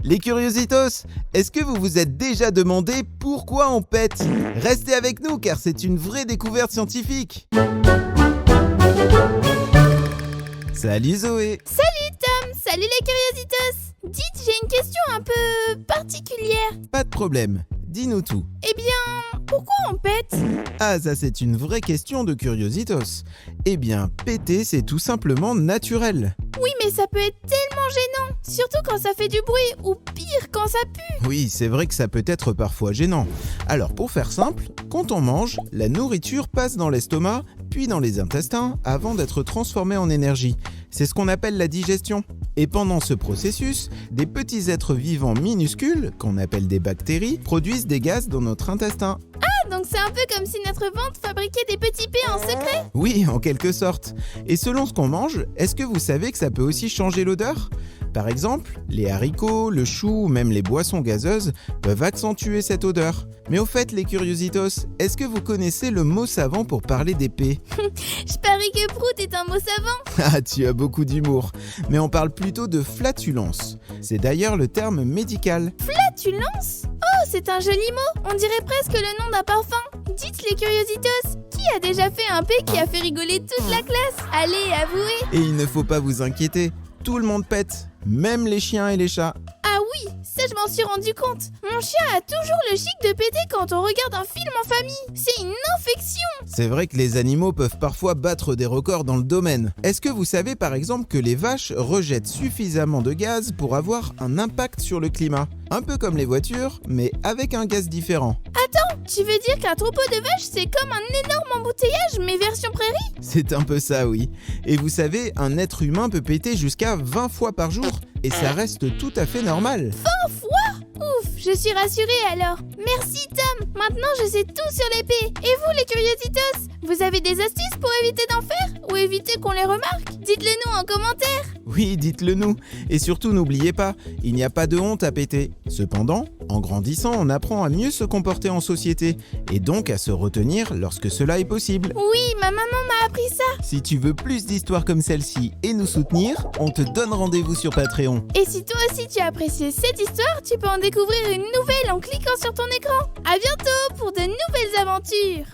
Les curiositos, est-ce que vous vous êtes déjà demandé pourquoi on pète? Restez avec nous car c'est une vraie découverte scientifique. Salut Zoé. Salut Tom, salut les curiositos. Dites, j'ai une question un peu particulière. Pas de problème, dis-nous tout. Eh bien, pourquoi on pète? Ah, ça c'est une vraie question de curiositos. Eh bien, péter c'est tout simplement naturel. Oui, mais ça peut être tellement gênant, surtout quand ça fait du bruit, ou pire, quand ça pue. Oui, c'est vrai que ça peut être parfois gênant. Alors pour faire simple, quand on mange, la nourriture passe dans l'estomac, puis dans les intestins, avant d'être transformée en énergie. C'est ce qu'on appelle la digestion. Et pendant ce processus, des petits êtres vivants minuscules, qu'on appelle des bactéries, produisent des gaz dans notre intestin. Ah, donc c'est un peu comme si notre ventre fabriquait des petits P en secret? Oui, en quelque sorte. Et selon ce qu'on mange, est-ce que vous savez que ça peut aussi changer l'odeur ? Par exemple, les haricots, le chou ou même les boissons gazeuses peuvent accentuer cette odeur. Mais au fait, les curiositos, est-ce que vous connaissez le mot savant pour parler des P ? Je parie que prout est un mot savant. Ah, tu as beaucoup d'humour. Mais on parle plutôt de flatulence. C'est d'ailleurs le terme médical. Flatulence? Oh, c'est un joli mot. On dirait presque le nom d'un parfum. Dites les curiositos, qui a déjà fait un P qui a fait rigoler toute la classe? Allez, avouez. Et il ne faut pas vous inquiéter, tout le monde pète, même les chiens et les chats. Ah oui, ça je m'en suis rendu compte. Mon chien a toujours le chic de péter quand on regarde un film en famille. C'est une infection. C'est vrai que les animaux peuvent parfois battre des records dans le domaine. Est-ce que vous savez par exemple que les vaches rejettent suffisamment de gaz pour avoir un impact sur le climat ? Un peu comme les voitures, mais avec un gaz différent. Attends, tu veux dire qu'un troupeau de vaches c'est comme un énorme embouteillage mais version prairie? C'est un peu ça, oui. Et vous savez, un être humain peut péter jusqu'à 20 fois par jour. Et ça reste tout à fait normal. 20 fois? Ouf, je suis rassurée alors. Merci Tom, maintenant je sais tout sur les P. Et vous les curiositos, vous avez des astuces pour éviter d'en faire? Ou éviter qu'on les remarque? Dites-le nous en commentaire. Oui, dites-le nous. Et surtout, n'oubliez pas, il n'y a pas de honte à péter. Cependant, en grandissant, on apprend à mieux se comporter en société. Et donc à se retenir lorsque cela est possible. Oui, ma maman m'a appris ça. Si tu veux plus d'histoires comme celle-ci et nous soutenir, on te donne rendez-vous sur Patreon. Et si toi aussi tu as apprécié cette histoire, tu peux en découvrir une nouvelle en cliquant sur ton écran. À bientôt pour de nouvelles aventures.